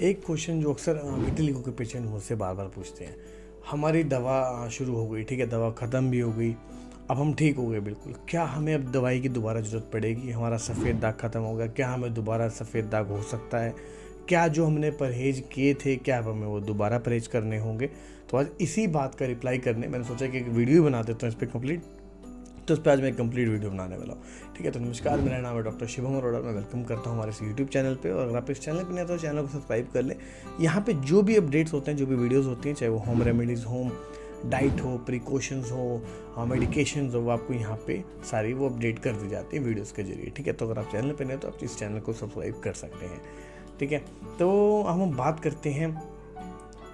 एक क्वेश्चन जो अक्सर विटिलिगो के पेशेंट मुझसे बार बार पूछते हैं। हमारी दवा शुरू हो गई, ठीक है, दवा ख़त्म भी हो गई, अब हम ठीक हो गए बिल्कुल, क्या हमें अब दवाई की दोबारा ज़रूरत पड़ेगी? हमारा सफ़ेद दाग ख़त्म हो गया, क्या हमें दोबारा सफ़ेद दाग हो सकता है? क्या जो हमने परहेज़ किए थे, क्या अब हमें वो दोबारा परहेज़ करने होंगे? तो आज इसी बात का रिप्लाई करने मैंने सोचा कि एक वीडियो बना देता हूँ इस पर कंप्लीट। तो उस पर आज मैं एक कंप्लीट वीडियो बनाने वाला हूँ। ठीक है, तो नमस्कार, मेरा नाम है डॉक्टर शिवम अरोड़ा। मैं वेलकम करता हूँ हमारे इस यूट्यूब चैनल पे। और अगर आप इस चैनल पर नहीं तो चैनल को सब्सक्राइब कर लें। यहाँ पे जो भी अपडेट्स होते हैं, जो भी वीडियोस होती हैं, चाहे वो होम रेमेडीज़ हो, डाइट हो, प्रिकॉशंस हो, मेडिकेशंस हो, वो आपको यहाँ पे सारी वो अपडेट कर दी जाती है वीडियोस के जरिए। ठीक है, तो अगर आप चैनल पे नहीं तो आप इस चैनल को सब्सक्राइब कर सकते हैं। ठीक है, तो हम बात करते हैं,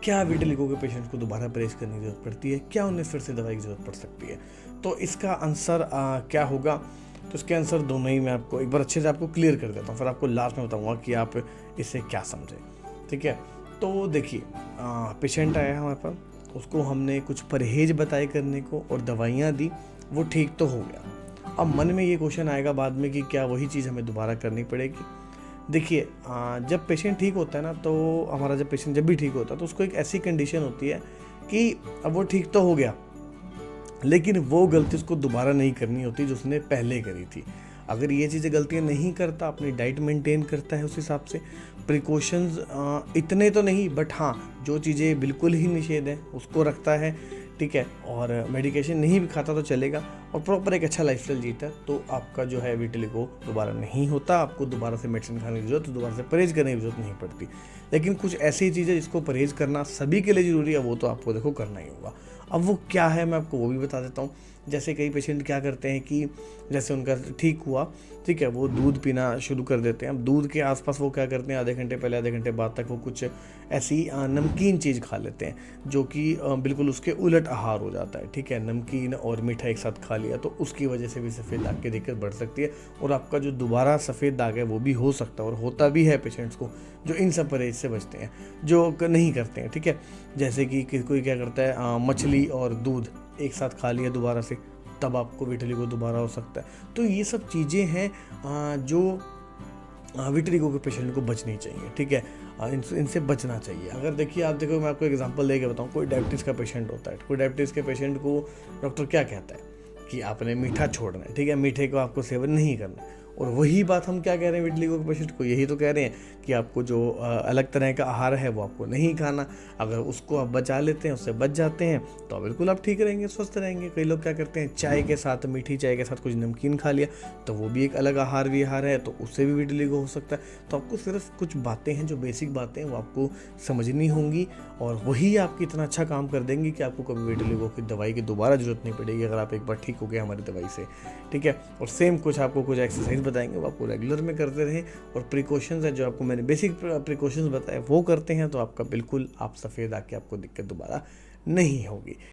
क्या विटिलिगो के पेशेंट को दोबारा परहेज करने की ज़रूरत पड़ती है? क्या उन्हें फिर से दवाई की ज़रूरत पड़ सकती है? तो इसका आंसर क्या होगा? तो इसके आंसर दोनों ही मैं आपको एक बार अच्छे से आपको क्लियर कर देता हूँ, फिर आपको लास्ट में बताऊँगा कि आप इससे क्या समझें। ठीक है, तो देखिए, पेशेंट आया हमारे पास, उसको हमने कुछ परहेज बताए करने को और दवाइयाँ दी, वो ठीक तो हो गया। अब मन में ये क्वेश्चन आएगा बाद में कि क्या वही चीज़ हमें दोबारा करनी पड़ेगी? देखिए, जब पेशेंट ठीक होता है ना, तो हमारा जब पेशेंट जब भी ठीक होता है तो उसको एक ऐसी कंडीशन होती है कि अब वो ठीक तो हो गया, लेकिन वो गलती उसको दोबारा नहीं करनी होती जो उसने पहले करी थी। अगर ये चीज़ें गलतियाँ नहीं करता, अपनी डाइट मेंटेन करता है उस हिसाब से, प्रिकॉशंस इतने तो नहीं, बट हाँ, जो चीज़ें बिल्कुल ही निषेध है उसको रखता है, ठीक है, और मेडिकेशन नहीं भी खाता तो चलेगा, और प्रॉपर एक अच्छा लाइफस्टाइल जीता है, तो आपका जो है विटिलिगो दोबारा नहीं होता। आपको दोबारा से मेडिसिन खाने की जरूरत, दोबारा से परहेज करने की जरूरत नहीं पड़ती। लेकिन कुछ ऐसी चीज़ें जिसको परहेज करना सभी के लिए ज़रूरी है, वो तो आपको देखो करना ही होगा। अब वो क्या है, मैं आपको वो भी बता देता हूँ। जैसे कई पेशेंट क्या करते हैं कि जैसे उनका ठीक हुआ, ठीक है, वो दूध पीना शुरू कर देते हैं। अब दूध के आसपास वो क्या करते हैं, आधे घंटे पहले आधे घंटे बाद तक वो कुछ ऐसी नमकीन चीज़ खा लेते हैं जो कि बिल्कुल उसके उलट आहार हो जाता है। ठीक है, नमकीन और मीठा एक साथ खा लिया, तो उसकी वजह से भी सफ़ेद दाग की दिक्कत बढ़ सकती है, और आपका जो दोबारा सफ़ेद दाग है वो भी हो सकता है, और होता भी है पेशेंट्स को जो इन सब परहेज से बचते हैं, जो नहीं करते हैं। ठीक है, जैसे कि कोई क्या करता है, मछली और दूध एक साथ खा लिया दोबारा से, तब आपको विटिलिगो दोबारा हो सकता है। तो ये सब चीज़ें हैं जो विटिलिगो के पेशेंट को बचनी चाहिए। ठीक है, इनसे बचना चाहिए। अगर देखिए, आप देखो, मैं आपको एग्जांपल देके बताऊं, कोई डायबिटीज़ का पेशेंट होता है, कोई डायबिटीज़ के पेशेंट को डॉक्टर क्या कहता है कि आपने मीठा छोड़ना है, ठीक है, मीठे को आपको सेवन नहीं करना है। और वही बात हम क्या कह रहे हैं विटिलिगो के पेशेंट को, यही तो कह रहे हैं कि आपको जो अलग तरह का आहार है वो आपको नहीं खाना। अगर उसको आप बचा लेते हैं, उससे बच जाते हैं, तो बिल्कुल आप ठीक रहेंगे, स्वस्थ रहेंगे। कई लोग क्या करते हैं, चाय के साथ, मीठी चाय के साथ कुछ नमकीन खा लिया, तो वो भी एक अलग आहार विहार है, तो उससे भी विटिलिगो हो सकता है। तो आपको सिर्फ कुछ बातें हैं, जो बेसिक बातें हैं, वो आपको समझनी होंगी, और वही आपकी इतना अच्छा काम कर देंगी कि आपको कभी विटिलिगो की दवाई की दोबारा जरूरत नहीं पड़ेगी, अगर आप एक बार ठीक हो गए हमारी दवाई से। ठीक है, और सेम कुछ आपको कुछ एक्सरसाइज बताएंगे, वो आपको रेगुलर में करते रहें, और प्रिकॉशंस है जो आपको मैंने बेसिक प्रिकॉशंस बताए वो करते हैं, तो आपका बिल्कुल आप सफ़ेद आके आपको दिक्कत दोबारा नहीं होगी।